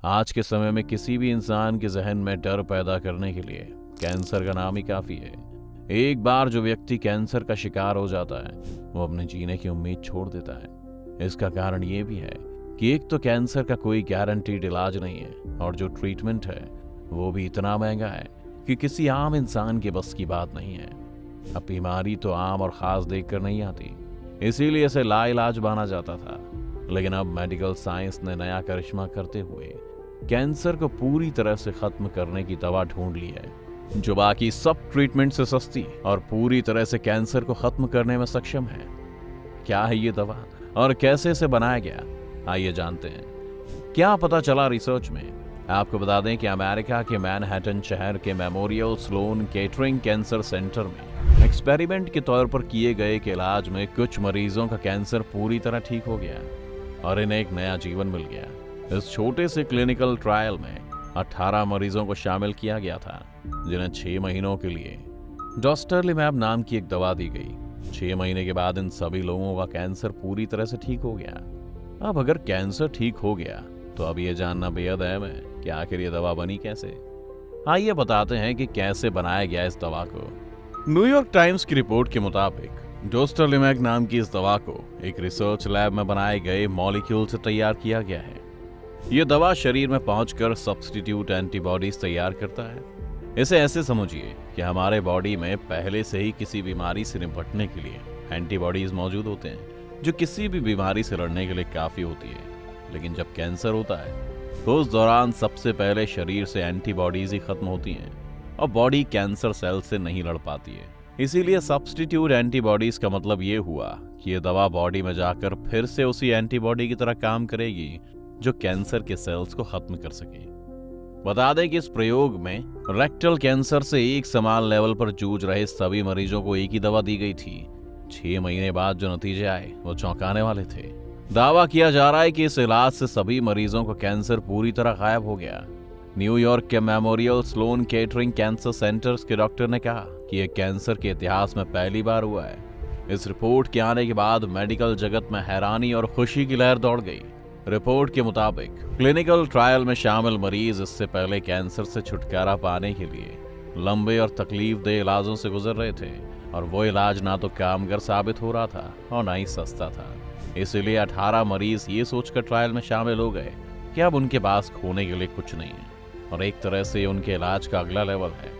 आज के समय में किसी भी इंसान के जहन में डर पैदा करने के लिए कैंसर का नाम ही काफी है। एक बार जो व्यक्ति कैंसर का शिकार हो जाता है वो अपने जीने की उम्मीद छोड़ देता है। इसका कारण ये भी है कि एक तो कैंसर का कोई गारंटीड इलाज नहीं है और जो ट्रीटमेंट है वो भी इतना महंगा है कि किसी आम इंसान के बस की बात नहीं है। अब बीमारी तो आम और खास देखकर नहीं आती, इसीलिए इसे लाइलाज माना जाता था। लेकिन अब मेडिकल साइंस ने नया करिश्मा करते हुए कैंसर को पूरी तरह से खत्म करने की दवा ढूंढ ली है, जो बाकी सब ट्रीटमेंट से सस्ती और पूरी तरह से कैंसर को खत्म करने में सक्षम है। क्या है ये दवा और कैसे इसे बनाया गया, आइए जानते हैं। क्या पता चला रिसर्च में। आपको बता दें कि अमेरिका के मैनहट्टन शहर के Memorial Sloan Kettering Cancer Center में एक्सपेरिमेंट के तौर पर किए गए एक इलाज में कुछ मरीजों का कैंसर पूरी तरह ठीक हो गया और इन्हें एक नया जीवन मिल गया। इस छोटे से क्लिनिकल ट्रायल में 18 मरीजों को शामिल किया गया था, जिन्हें 6 महीनों के लिए डॉस्टरलिमैब नाम की एक दवा दी गई। 6 महीने के बाद इन सभी लोगों का कैंसर पूरी तरह से ठीक हो गया। अब अगर कैंसर ठीक हो गया तो अब ये जानना बेहद अहम है कि आखिर ये दवा बनी कैसे। आइए बताते हैं कि कैसे बनाया गया इस दवा को। न्यूयॉर्क टाइम्स की रिपोर्ट के मुताबिक डॉस्टरलिमैब नाम की इस दवा को एक रिसर्च लैब में बनाए गए मॉलिक्यूल से तैयार किया गया है। यह दवा शरीर में पहुंचकर सब्स्टिट्यूट एंटीबॉडीज तैयार करता है। इसे ऐसे समझिए कि हमारे बॉडी में पहले से ही किसी बीमारी से निपटने के लिए एंटीबॉडीज मौजूद होते हैं, जो किसी भी बीमारी से लड़ने के लिए काफी होती है। लेकिन जब कैंसर होता है तो उस दौरान सबसे पहले शरीर से एंटीबॉडीज ही खत्म होती हैं और बॉडी कैंसर सेल से नहीं लड़ पाती है। इसीलिए सब्स्टिट्यूट एंटीबॉडीज का मतलब ये हुआ कि ये दवा बॉडी में जाकर फिर से उसी एंटीबॉडी की तरह काम करेगी जो कैंसर के सेल्स को खत्म कर सके। बता दें कि इस प्रयोग में रेक्टल कैंसर से एक समान लेवल पर जूझ रहे सभी मरीजों को एक ही दवा दी गई थी। 6 महीने बाद जो नतीजे आए वो चौंकाने वाले थे। दावा किया जा रहा है कि इस इलाज से सभी मरीजों का कैंसर पूरी तरह गायब हो गया। न्यूयॉर्क York Memorial Sloan Kettering Cancer Centers के डॉक्टर ने कहा कि यह कैंसर के इतिहास में पहली बार हुआ है। इस रिपोर्ट के आने के बाद मेडिकल जगत में हैरानी और खुशी की लहर दौड़ गई। रिपोर्ट के मुताबिक क्लिनिकल ट्रायल में शामिल मरीज इससे पहले कैंसर से छुटकारा पाने के लिए लंबे और तकलीफदेह इलाजों से गुजर रहे थे और वो इलाज ना तो कामगार साबित हो रहा था और ना ही सस्ता था। इसीलिए 18 मरीज ये सोचकर ट्रायल में शामिल हो गए कि अब उनके पास खोने के लिए कुछ नहीं है और एक तरह से उनके इलाज का अगला लेवल है।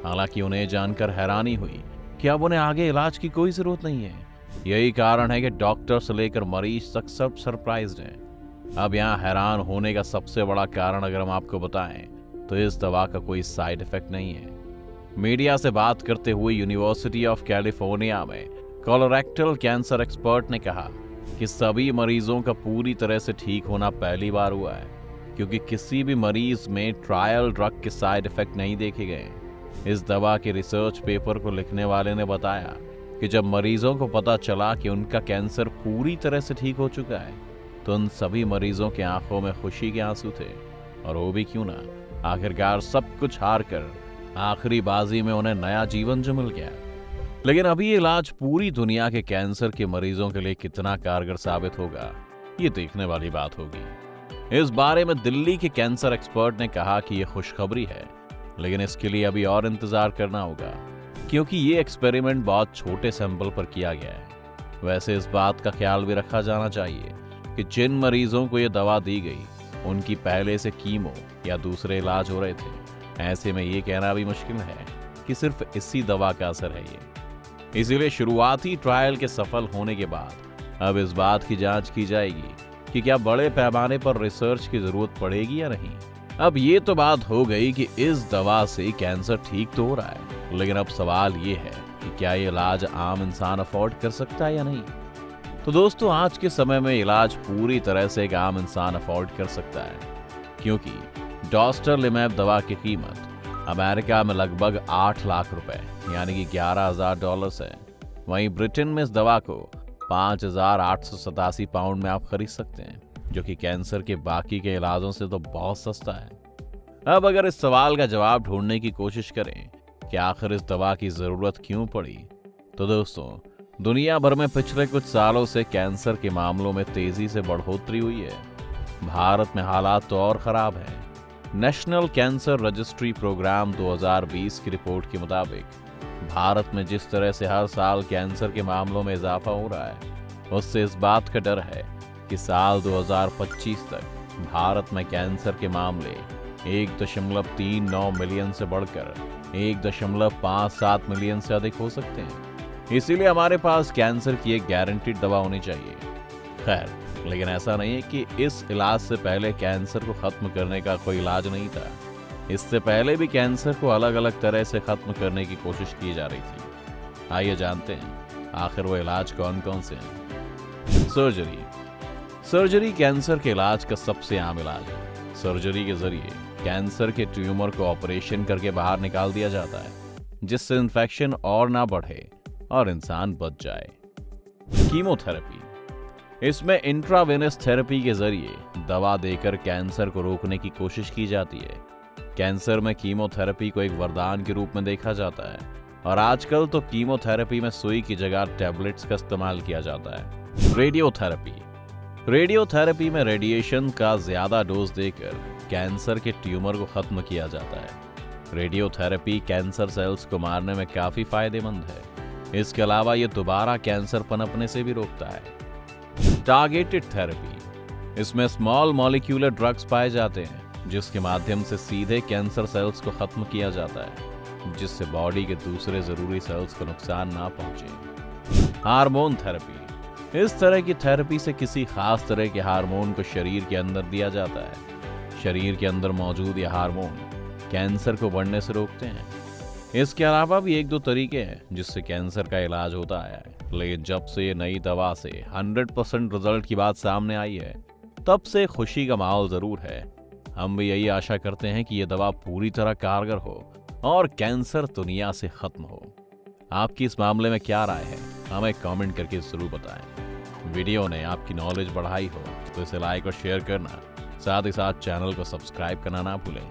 हालांकि उन्हें जानकर हैरानी हुई कि अब उन्हें आगे इलाज की कोई जरूरत नहीं है। यही कारण है कि डॉक्टर से लेकर मरीज तक सब सरप्राइज्ड हैं। अब यहाँ हैरान होने का सबसे बड़ा कारण अगर हम आपको बताएं तो इस दवा का कोई साइड इफेक्ट नहीं है। मीडिया से बात करते हुए यूनिवर्सिटी ऑफ कैलिफोर्निया में कोलोरेक्टल कैंसर एक्सपर्ट ने कहा कि सभी मरीजों का पूरी तरह से ठीक होना पहली बार हुआ है, क्योंकि किसी भी मरीज में ट्रायल ड्रग के साइड इफेक्ट नहीं देखे गए। इस दवा के रिसर्च पेपर को लिखने वाले ने बताया कि जब मरीजों को पता चला कि उनका कैंसर पूरी तरह से ठीक हो चुका है तो उन सभी मरीजों की आंखों में खुशी के आंसू थे। और वो भी क्यों ना, आखिरकार सब कुछ हार कर आखिरी बाजी में उन्हें नया जीवन जो मिल गया। लेकिन अभी ये इलाज पूरी दुनिया के कैंसर के मरीजों के लिए कितना कारगर साबित होगा, ये देखने वाली बात होगी। इस बारे में दिल्ली के कैंसर एक्सपर्ट ने कहा कि यह खुशखबरी है, लेकिन इसके लिए अभी और इंतजार करना होगा, क्योंकि ये एक्सपेरिमेंट बहुत छोटे सैंपल पर किया गया है। वैसे इस बात का ख्याल भी रखा जाना चाहिए कि जिन मरीजों को यह दवा दी गई उनकी पहले से कीमो या दूसरे इलाज हो रहे थे। ऐसे में ये कहना भी मुश्किल है कि सिर्फ इसी दवा का असर है ये। इसीलिए शुरुआती ट्रायल के सफल होने के बाद अब इस बात की जांच की जाएगी कि क्या बड़े पैमाने पर रिसर्च की जरूरत पड़ेगी या नहीं। अब ये तो बात हो गई कि इस दवा से कैंसर ठीक तो हो रहा है, लेकिन अब सवाल ये है कि क्या ये इलाज आम इंसान अफोर्ड कर सकता है या नहीं। तो दोस्तों, आज के समय में इलाज पूरी तरह से एक आम इंसान अफोर्ड कर सकता है, क्योंकि डॉस्टरलिमैब दवा की कीमत अमेरिका में लगभग 8 लाख रुपए यानी कि $11,000 है। वहीं ब्रिटेन में इस दवा को 5,887 पाउंड में आप खरीद सकते हैं, जो कि कैंसर के बाकी के इलाजों से तो बहुत सस्ता है। अब अगर इस सवाल का जवाब ढूंढने की कोशिश करें कि आखिर इस दवा की जरूरत क्यों पड़ी, तो दोस्तों, दुनिया भर में पिछले कुछ सालों से कैंसर के मामलों में तेजी से बढ़ोतरी हुई है। भारत में हालात तो और खराब है। नेशनल कैंसर रजिस्ट्री प्रोग्राम 2020 की रिपोर्ट के मुताबिक भारत में जिस तरह से हर साल कैंसर के मामलों में इजाफा हो रहा है, उससे इस बात का डर है कि साल 2025 तक भारत में कैंसर के मामले 1.39 मिलियन से बढ़कर 1.57 मिलियन से अधिक हो सकते हैं। इसीलिए हमारे पास कैंसर की एक गारंटीड दवा होनी चाहिए। खैर, लेकिन ऐसा नहीं है कि इस इलाज से पहले कैंसर को खत्म करने का कोई इलाज नहीं था। इससे पहले भी कैंसर को अलग अलग तरह से खत्म करने की कोशिश की जा रही थी। आइए जानते हैं आखिर वो इलाज कौन कौन से हैं। सर्जरी कैंसर के इलाज का सबसे आम इलाज है। सर्जरी के जरिए कैंसर के ट्यूमर को ऑपरेशन करके बाहर निकाल दिया जाता है, जिससे इन्फेक्शन और ना बढ़े और इंसान बच जाए। कीमोथेरेपी, इसमें इंट्रावेनस थेरेपी के जरिए दवा देकर कैंसर को रोकने की कोशिश की जाती है। कैंसर में कीमोथेरेपी को एक वरदान के रूप में देखा जाता है और आजकल तो कीमोथेरेपी में सुई की जगह टैबलेट्स का इस्तेमाल किया जाता है। रेडियोथेरेपी में रेडिएशन का ज्यादा डोज देकर कैंसर के ट्यूमर को खत्म किया जाता है। रेडियोथेरेपी कैंसर सेल्स को मारने में काफी फायदेमंद है। इसके अलावा यह दोबारा कैंसर पनपने से भी रोकता है। टारगेटेड थेरेपी, इसमें स्मॉल मॉलिक्यूलर ड्रग्स पाए जाते हैं जिसके माध्यम से सीधे कैंसर सेल्स को खत्म किया जाता है, जिससे बॉडी के दूसरे जरूरी सेल्स को नुकसान ना पहुंचे। हार्मोन थेरेपी, इस तरह की थेरेपी से किसी खास तरह के हार्मोन को शरीर के अंदर दिया जाता है। शरीर के अंदर मौजूद ये हार्मोन कैंसर को बढ़ने से रोकते हैं। इसके अलावा भी 1-2 तरीके हैं जिससे कैंसर का इलाज होता है, लेकिन जब से ये नई दवा से 100% रिजल्ट की बात सामने आई है, तब से खुशी का माहौल जरूर है। हम भी यही आशा करते हैं कि यह दवा पूरी तरह कारगर हो और कैंसर दुनिया से खत्म हो। आपकी इस मामले में क्या राय है, हमें कमेंट करके जरूर बताएं। वीडियो ने आपकी नॉलेज बढ़ाई हो तो इसे लाइक और शेयर करना, साथ ही साथ चैनल को सब्सक्राइब करना ना भूलें।